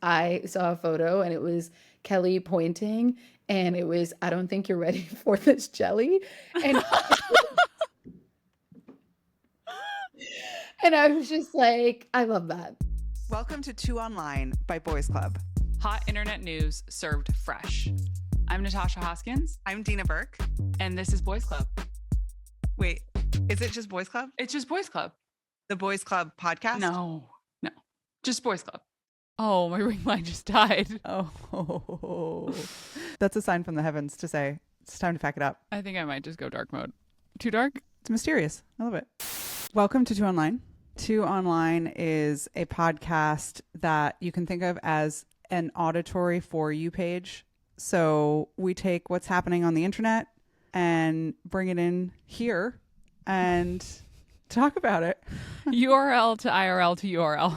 I saw a photo and it was Kelly pointing and it was, I don't think you're ready for this jelly. And and I was just like, I love that. Welcome to Two Online by Boys Club. Hot internet news served fresh. I'm Natasha Hoskins, I'm Deana Burke. and this is Boys Club. Wait, is it just Boys Club? It's just Boys Club. The Boys Club podcast? No, just Boys Club. Oh, my ring light just died. Oh, that's a sign from the heavens to say it's time to pack it up. I think I might just go dark mode. Too dark? It's mysterious. I love it. Welcome to Two Online. Two Online is a podcast that you can think of as an auditory For You page. So we take what's happening on the internet and bring it in here and talk about it. URL to IRL to URL.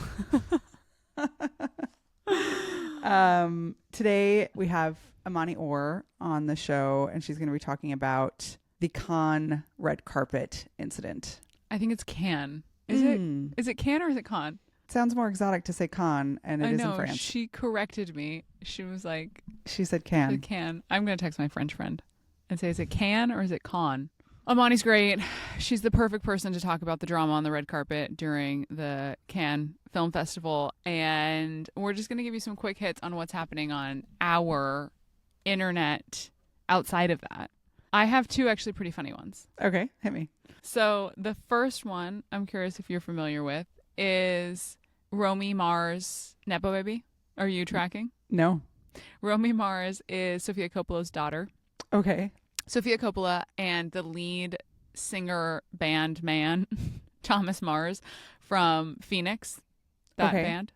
Today we have Amani Orr on the show, and she's going to be talking about the Cannes red carpet incident. I think it's Cannes. Is it Cannes or is it Cannes? Sounds more exotic to say Cannes, and it is in France. She corrected me. She was like, She said Cannes. Cannes. I'm going to text my French friend and say, is it Cannes or is it Cannes? Amani's great. She's the perfect person to talk about the drama on the red carpet during the Cannes Film Festival. And we're just going to give you some quick hits on what's happening on our internet outside of that. I have two actually pretty funny ones. Okay, hit me. So the first one, I'm curious if you're familiar with, is Romy Mars' Nepo baby. Are you tracking? No. Romy Mars is Sofia Coppola's daughter. Okay. Sofia Coppola and the lead singer band man, Thomas Mars from Phoenix, that band,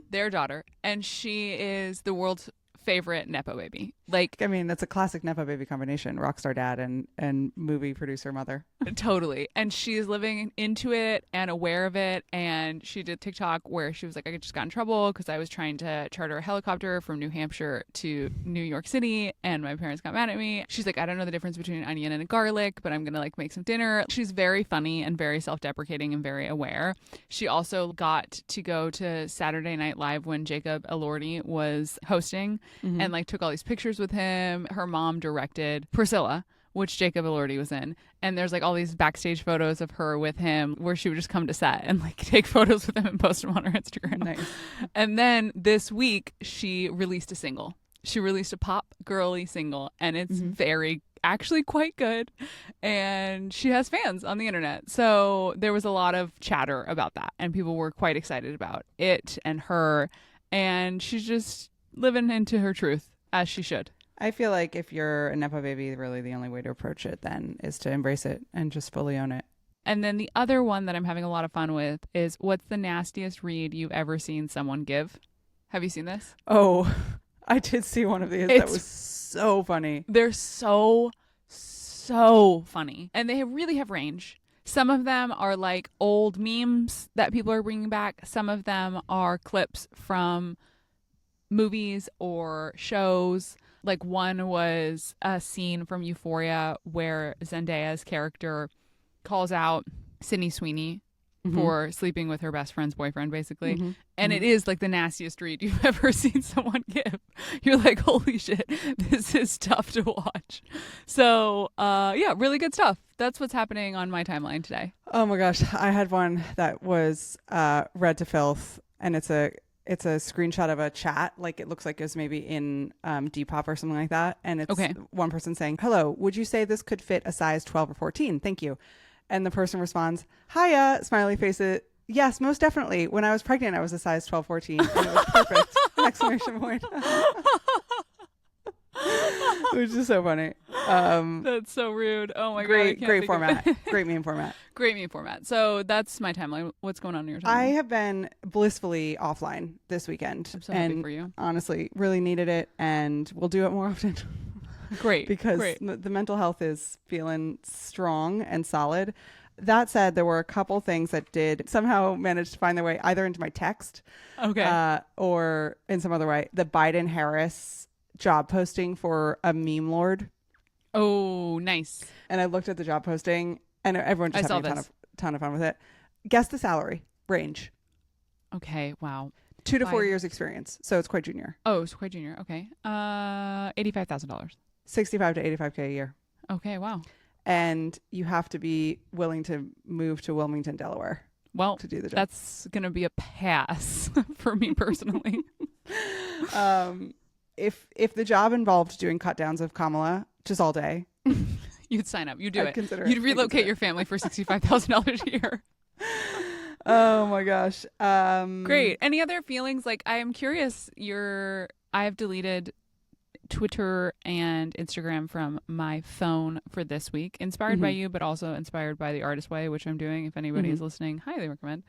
their daughter. And she is the world's favorite Nepo baby. Like, I mean, that's a classic Nepo baby combination, rock star dad and movie producer mother. Totally. And she's living into it and aware of it. And she did TikTok where she was like, I just got in trouble because I was trying to charter a helicopter from New Hampshire to New York City and my parents got mad at me. She's like, I don't know the difference between an onion and a garlic, but I'm going to like make some dinner. She's very funny and very self-deprecating and very aware. She also got to go to Saturday Night Live when Jacob Elordi was hosting and like took all these pictures with him. Her mom directed Priscilla, which Jacob Elordi was in. And there's like all these backstage photos of her with him where she would just come to set and like take photos with him and post them on her Instagram. Nice. And then this week she released a single. She released a pop girly single and it's very actually quite good. And she has fans on the internet. So there was a lot of chatter about that and people were quite excited about it and her. And she's just living into her truth as she should. I feel like if you're a Nepo baby, really the only way to approach it then is to embrace it and just fully own it. And then the other one that I'm having a lot of fun with is what's the nastiest read you've ever seen someone give? Have you seen this? Oh, I did see one of these. That was so funny. They're so funny. And they really have range. Some of them are like old memes that people are bringing back. Some of them are clips from movies or shows. Like one was a scene from Euphoria where Zendaya's character calls out Sydney Sweeney for sleeping with her best friend's boyfriend, basically. And it is like the nastiest read you've ever seen someone give. You're like, holy shit, this is tough to watch. So, yeah, really good stuff. That's what's happening on my timeline today. Oh my gosh. I had one that was read to filth, and it's a screenshot of a chat. Like it looks like it was maybe in Depop or something like that. And it's one person saying, hello, would you say this could fit a size 12 or 14? Thank you. And the person responds, hiya, smiley face. Yes, most definitely. When I was pregnant, I was a size 12, 14. And it was perfect. Exclamation point. Which is so funny. That's so rude. Oh my God. Great format. Great meme format. Great meme format. So that's my timeline. What's going on in your timeline? I have been blissfully offline this weekend. I'm so happy for you. Honestly, really needed it, and we'll do it more often. Great. Because the mental health is feeling strong and solid. That said, there were a couple things that did somehow manage to find their way either into my text or in some other way. The Biden-Harris job posting for a meme lord. Oh, nice. And I looked at the job posting and everyone just having a ton of fun with it. Guess the salary range. Okay. Wow. 2 to 4 years experience. So it's quite junior. Oh, it's quite junior. Okay. $85,000. 65 to 85K a year. Okay. Wow. And you have to be willing to move to Wilmington, Delaware. Well, to do the job. That's going to be a pass for me personally. If the job involved doing cut downs of Kamala just all day, you'd sign up. You'd do I'd it. Consider You'd it. relocate your family for $65,000 a year. Oh my gosh. Great. Any other feelings? Like, I am curious. I've deleted Twitter and Instagram from my phone for this week, inspired by you, but also inspired by the Artist Way, which I'm doing. If anybody is listening, highly recommend.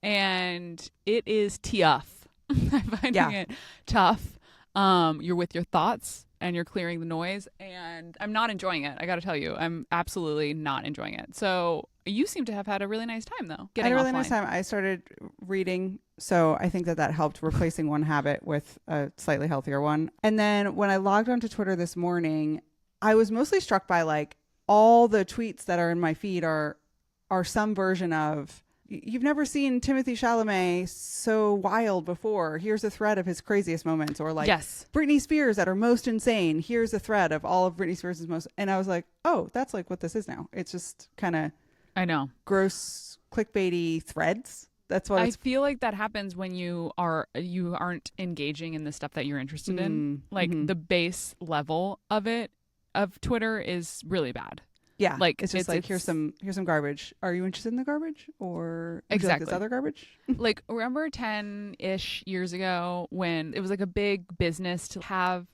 And it is tough. I'm finding it tough. You're with your thoughts and you're clearing the noise, and I'm not enjoying it. I got to tell you, I'm absolutely not enjoying it. So you seem to have had a really nice time, though. I had a really nice time. I started reading, so I think that helped, replacing one habit with a slightly healthier one. And then when I logged onto Twitter this morning, I was mostly struck by like all the tweets that are in my feed are some version of, you've never seen Timothée Chalamet so wild before. Here's a thread of his craziest moments. Or like, Britney Spears at her most insane. Here's a thread of all of Britney Spears' most. And I was like, oh, that's like what this is now. It's just kind of, I know, gross clickbaity threads. That's what I feel like that happens when you aren't engaging in the stuff that you're interested in. Like the base level of Twitter is really bad. Yeah, like it's just here's some garbage. Are you interested in the garbage, or exactly this other garbage? Like, remember 10-ish years ago when it was like a big business to have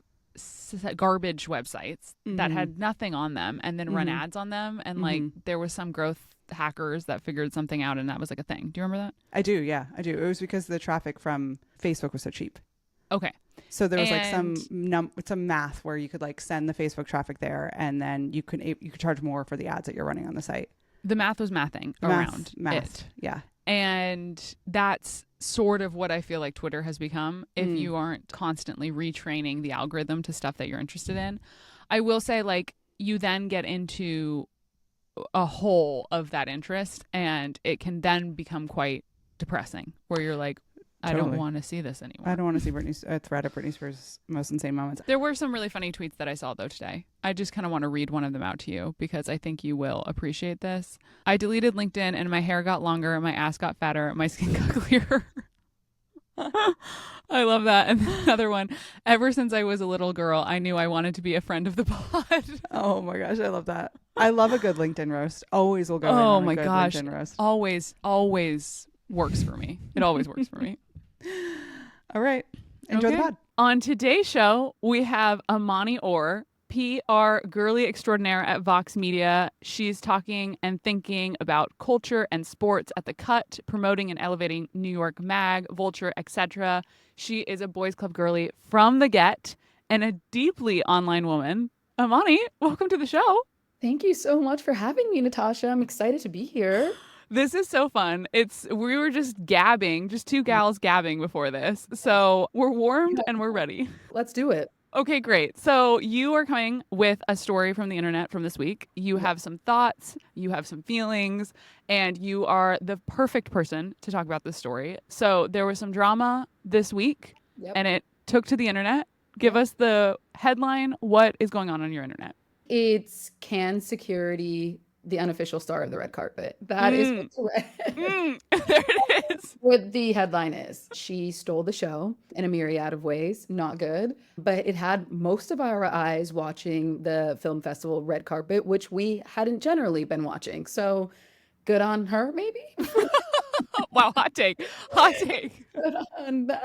garbage websites that had nothing on them and then run ads on them, and like there was some growth hackers that figured something out, and that was like a thing. Do you remember that? I do. Yeah, I do. It was because the traffic from Facebook was so cheap. Okay. So there was like some math where you could like send the Facebook traffic there, and then you could charge more for the ads that you're running on the site. The math was mathing around math. it. Yeah. And that's sort of what I feel like Twitter has become if you aren't constantly retraining the algorithm to stuff that you're interested in. I will say, like, you then get into a hole of that interest, and it can then become quite depressing, where you're like, I don't want to see this anymore. I don't want to see a thread of Britney Spears' most insane moments. There were some really funny tweets that I saw, though, today. I just kind of want to read one of them out to you because I think you will appreciate this. I deleted LinkedIn and my hair got longer, my ass got fatter, my skin got clearer. I love that. And another one, ever since I was a little girl, I knew I wanted to be a friend of the pod. Oh my gosh, I love that. I love a good LinkedIn roast. Always will go in on a good LinkedIn roast. Always works for me. It always works for me. All right. Enjoy the pod. On today's show, we have Amani Orr, PR girly extraordinaire at Vox Media. She's talking and thinking about culture and sports at The Cut, promoting and elevating New York Mag, Vulture, etc. She is a boys club girly from the get and a deeply online woman. Amani, welcome to the show. Thank you so much for having me, Natasha. I'm excited to be here. This is so fun. We were just gabbing, just two gals gabbing before this. So we're warmed and we're ready. Let's do it. Okay, great. So you are coming with a story from the internet from this week. You have some thoughts, you have some feelings, and you are the perfect person to talk about this story. So there was some drama this week, and it took to the internet. Give us the headline. What is going on your internet? It's Can Security, the unofficial star of the red carpet. That is what's there it is. What the headline is. She stole the show in a myriad of ways. Not good. But it had most of our eyes watching the film festival red carpet, which we hadn't generally been watching. So good on her, maybe? Wow, hot take. Hot take. Good on them.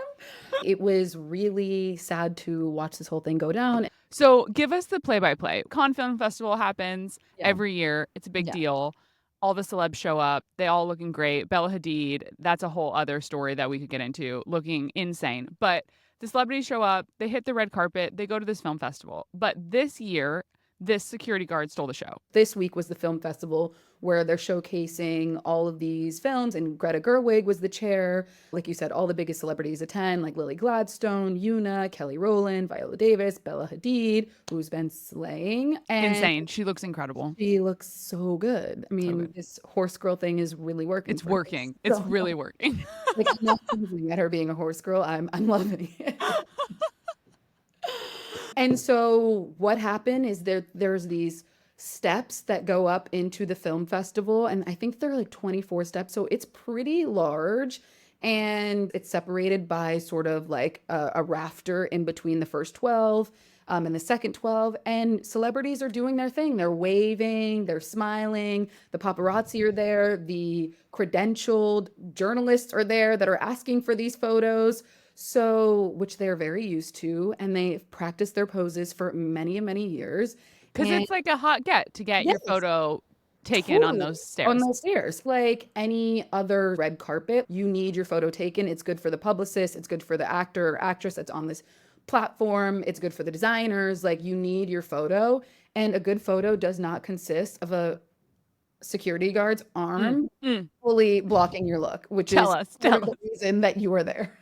It was really sad to watch this whole thing go down. So give us the play-by-play. Cannes Film Festival happens every year. It's a big deal. All the celebs show up. They all looking great. Bella Hadid, that's a whole other story that we could get into, looking insane. But the celebrities show up. They hit the red carpet. They go to this film festival. But this year, this security guard stole the show. This week was the film festival where they're showcasing all of these films, and Greta Gerwig was the chair. Like you said, all the biggest celebrities attend, like Lily Gladstone, YoonA, Kelly Rowland, Viola Davis, Bella Hadid, who's been slaying. And insane. She looks incredible. She looks so good. I mean, this horse girl thing is really working. It's working. It's really working. Like, I'm not looking at her being a horse girl. I'm loving it. And so what happened is there's these steps that go up into the film festival, and I think there are like 24 steps, so it's pretty large, and it's separated by sort of like a rafter in between the first 12 and the second 12, and celebrities are doing their thing. They're waving, they're smiling, the paparazzi are there, the credentialed journalists are there that are asking for these photos. So, which they're very used to, and they've practiced their poses for many and many years. Because it's like a hot get to get your photo taken on those stairs. On those stairs. Like any other red carpet, you need your photo taken. It's good for the publicist. It's good for the actor or actress that's on this platform. It's good for the designers. Like, you need your photo. And a good photo does not consist of a security guard's arm fully blocking your look, which tell is us. the reason that you are there.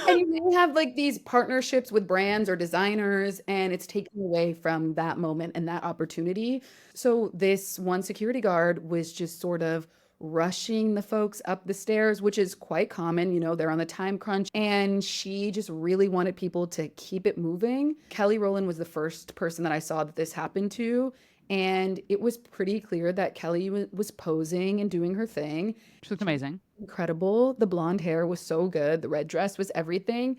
And you may have like these partnerships with brands or designers, and it's taken away from that moment and that opportunity. So this one security guard was just sort of rushing the folks up the stairs, which is quite common. You know, they're on the time crunch, and she just really wanted people to keep it moving. Kelly Rowland was the first person that I saw that this happened to. And it was pretty clear that Kelly was posing and doing her thing. She looked amazing. Incredible. The blonde hair was so good. The red dress was everything.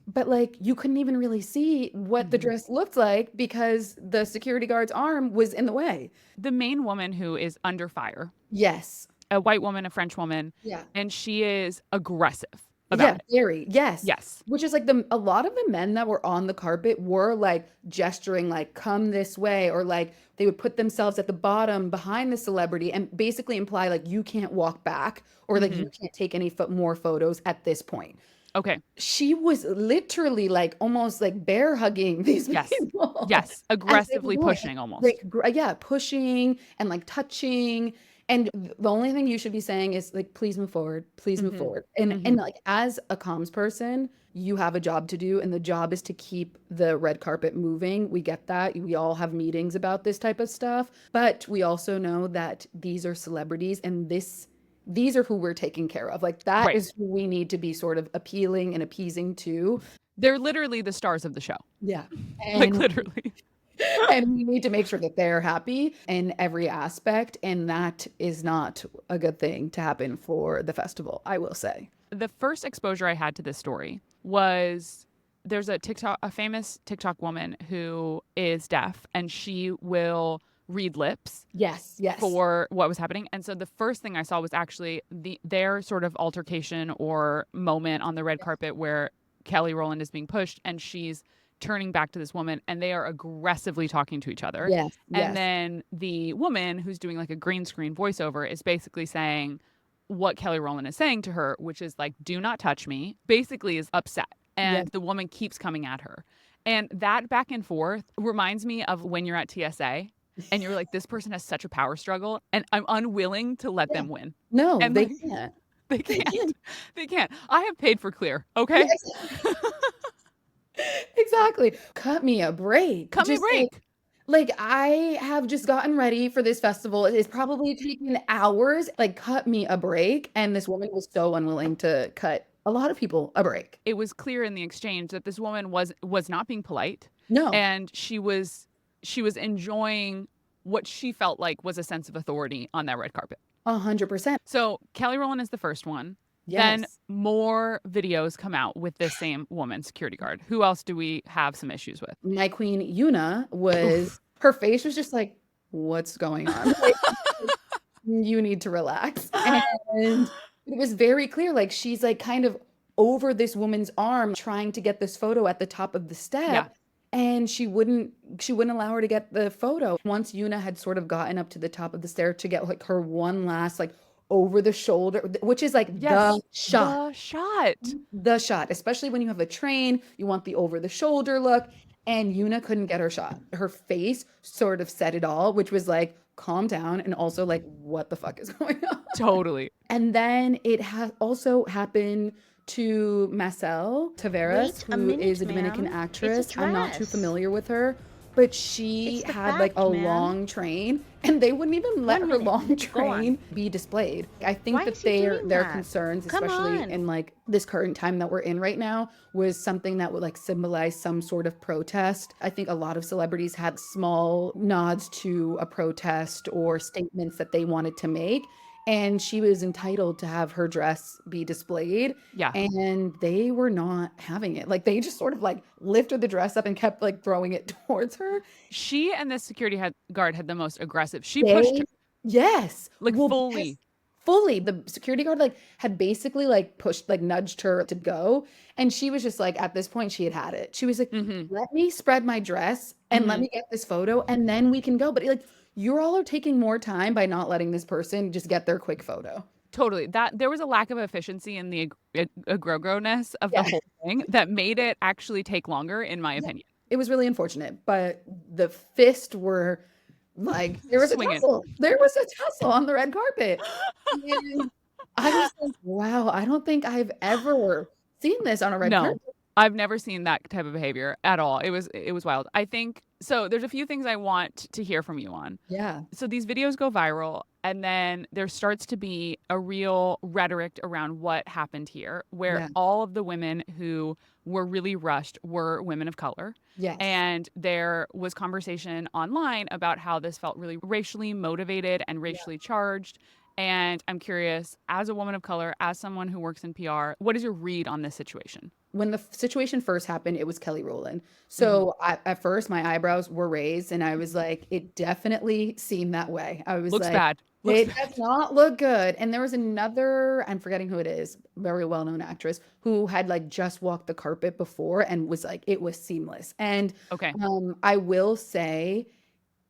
But like, you couldn't even really see what the dress looked like because the security guard's arm was in the way. The main woman who is under fire. Yes. A white woman, a French woman. Yeah. And she is aggressive about it. Very. Yes. Yes. Which is like a lot of the men that were on the carpet were like gesturing, like, come this way, or like they would put themselves at the bottom behind the celebrity and basically imply like, you can't walk back, or like you can't take any more photos at this point. Okay. She was literally like almost like bear hugging these people. Yes. Aggressively pushing almost. Like, pushing and like touching. And the only thing you should be saying is like, please move forward, please move forward. And like, as a comms person, you have a job to do, and the job is to keep the red carpet moving. We get that. We all have meetings about this type of stuff, but we also know that these are celebrities, and these are who we're taking care of. Like, that is who we need to be sort of appealing and appeasing to. They're literally the stars of the show. Yeah. Like, literally. And we need to make sure that they're happy in every aspect. And that is not a good thing to happen for the festival, I will say. The first exposure I had to this story was there's a famous TikTok woman who is deaf, and she will read lips. Yes. For what was happening. And so the first thing I saw was actually their sort of altercation or moment on the red carpet where Kelly Rowland is being pushed and she's turning back to this woman, and they are aggressively talking to each other. Yes. And then the woman who's doing like a green screen voiceover is basically saying what Kelly Rowland is saying to her, which is like, do not touch me, basically is upset. And the woman keeps coming at her. And that back and forth reminds me of when you're at TSA and you're like, this person has such a power struggle and I'm unwilling to let them win. No, and they like, can't. They can't. They can't. I have paid for Clear, okay? Yes. Exactly. Cut me a break. Cut me a break. Like, I have just gotten ready for this festival. It's probably taken hours. Like, cut me a break. And this woman was so unwilling to cut a lot of people a break. It was clear in the exchange that this woman was not being polite. No. And she was enjoying what she felt like was a sense of authority on that red carpet. 100%. So Kelly Rowland is the first one. Yes. Then more videos come out with this same woman, security guard. Who else do we have some issues with? My queen, YoonA, was, her face was just like, what's going on? Like, you need to relax. And it was very clear, like, she's like kind of over this woman's arm trying to get this photo at the top of the step. Yeah. And she wouldn't allow her to get the photo. Once YoonA had sort of gotten up to the top of the stair to get like her one last like over the shoulder, which is like the shot. The shot. The shot, especially when you have a train, you want the over the shoulder look. and YoonA couldn't get her shot. Her face sort of said it all, which was like, calm down, and also like, what the fuck is going on? Totally. And then it has also happened to Massiel Taveras, Wait a who is a minute, Dominican ma'am. actress. It's a I'm not too dress. familiar with her, but she It's the had like a fact, ma'am. long train, and they wouldn't even let 1 her minute. long Go on. train be displayed. I think Why that is he doing their that? concerns, Come especially on. in like this current time that we're in right now, was something that would like symbolize some sort of protest. I think a lot of celebrities had small nods to a protest or statements that they wanted to make. And she was entitled to have her dress be displayed, Yeah. and they were not having it. Like they just sort of like lifted the dress up and kept like throwing it towards her. She and the guard had the most aggressive. She pushed They, her yes, like well, fully. because fully the security guard like had basically like pushed, like nudged her to go, and she was just like, at this point she had it. She was like, Mm-hmm. let me spread my dress and let Mm-hmm. me get this photo, and then we can go. But like, you all are taking more time by not letting this person just get their quick photo. Totally. That there was a lack of efficiency in the agro-ness of the Yeah. whole thing that made it actually take longer, in my opinion. It was really unfortunate, but the fists were like, there was a Swinging. tussle. There was a tussle on the red carpet. And I was like, wow, I don't think I've ever seen this on a red No, carpet. I've never seen that type of behavior at all. It was wild. I think so. There's a few things I want to hear from you on. Yeah. So these videos go viral, and then there starts to be a real rhetoric around what happened here, where Yeah. all of the women who were really rushed were women of color. Yes. And there was conversation online about how this felt really racially motivated and racially charged. And I'm curious, as a woman of color, as someone who works in PR, what is your read on this situation? When the situation first happened, it was Kelly Rowland. Mm-hmm. So at first, my eyebrows were raised, and I was like, it definitely seemed that way. I was Looks like, bad. Looks it bad. does not look good. And there was another, I'm forgetting who it is, very well-known actress who had like just walked the carpet before and was like, it was seamless. And Okay. I will say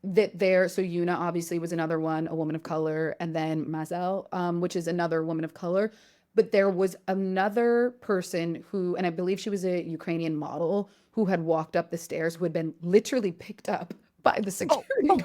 that so YoonA obviously was another one, a woman of color, and then Massiel, which is another woman of color. But there was another person who, and I believe she was a Ukrainian model, who had walked up the stairs, who had been literally picked up by the security guard.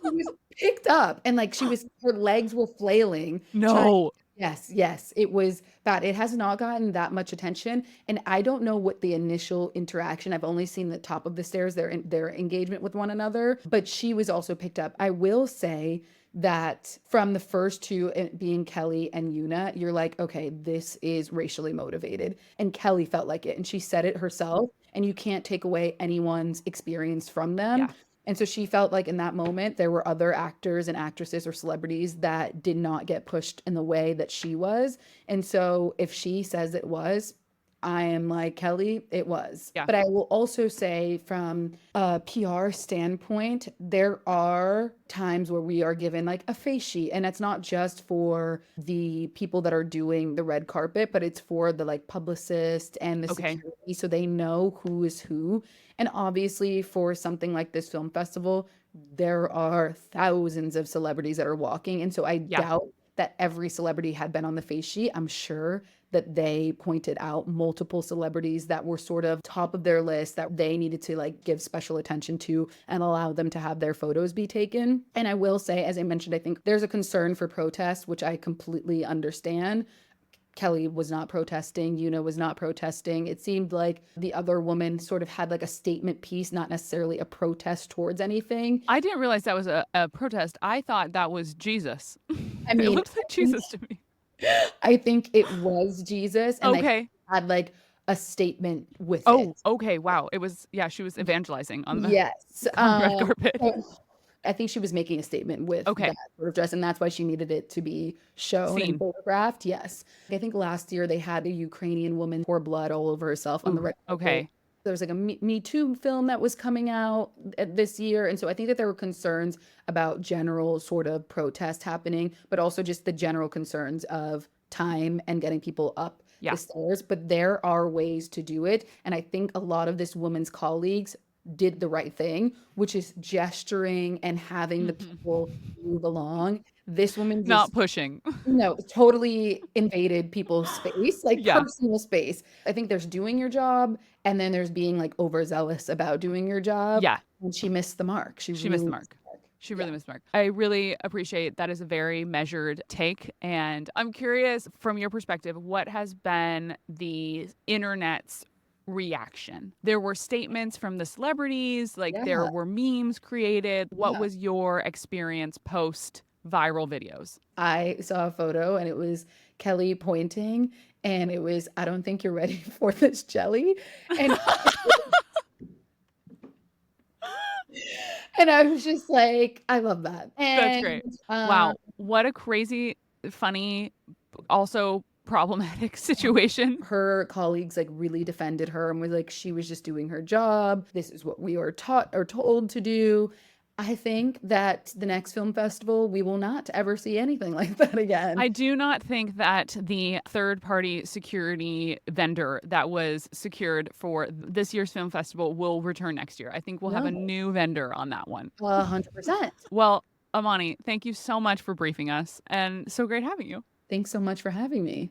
She was picked up, and like her legs were flailing. No. Yes, it was bad. It has not gotten that much attention, and I don't know what the initial interaction. I've only seen the top of the stairs, their engagement with one another, but she was also picked up. I will say that from the first two, being Kelly and YoonA, you're like, okay, this is racially motivated, and Kelly felt like it, and she said it herself, and you can't take away anyone's experience from them. Yeah. And so she felt like in that moment, there were other actors and actresses or celebrities that did not get pushed in the way that she was. And so if she says it was, I am like, Kelly, it was. Yeah. But I will also say, from a PR standpoint, there are times where we are given like a face sheet, and it's not just for the people that are doing the red carpet, but it's for the like publicist and the Okay. security, so they know who is who. And obviously, for something like this film festival, there are thousands of celebrities that are walking. And so I doubt that every celebrity had been on the face sheet. I'm sure that they pointed out multiple celebrities that were sort of top of their list that they needed to like give special attention to and allow them to have their photos be taken. And I will say, as I mentioned, I think there's a concern for protest, which I completely understand. Kelly was not protesting. YoonA was not protesting. It seemed like the other woman sort of had like a statement piece, not necessarily a protest towards anything. I didn't realize that was a protest. I thought that was Jesus. I mean, it looks like Jesus to me. I think it was Jesus, and Okay. like had like a statement with Oh, it. okay. Wow. It was, yeah, she was evangelizing on the Yes. red carpet. So I think she was making a statement with Okay. that sort of dress, and that's why she needed it to be shown Seen. and photographed. Yes. I think last year they had a Ukrainian woman pour blood all over herself on the red carpet. Okay. There was like a Me Too film that was coming out this year. And so I think that there were concerns about general sort of protest happening, but also just the general concerns of time and getting people up Yeah. the stairs. But there are ways to do it. And I think a lot of this woman's colleagues did the right thing, which is gesturing and having the people move along. This woman Not just, pushing. totally invaded people's space, like Yeah. personal space. I think there's doing your job and then there's being like overzealous about doing your job. Yeah. And she missed the mark. She She missed the really mark. missed the mark. She Yeah. really missed the mark. I really appreciate that is a very measured take. And I'm curious from your perspective, what has been the internet's reaction? There were statements from the celebrities, like there Yeah. were memes created. What Yeah. was your experience post viral videos? I saw a photo and it was Kelly pointing and it was, I don't think you're ready for this jelly. And and I was just like, I love that. That's And great. Wow. What a crazy, funny, also problematic situation. her colleagues like really defended her and was like, she was just doing her job. This is what we were taught or told to do. I think that the next film festival, we will not ever see anything like that again. I do not think that the third-party security vendor that was secured for this year's film festival will return next year. I think we'll have a No. new vendor on that one. 100%. Well, Amani, thank you so much for briefing us, and so great having you. Thanks so much for having me.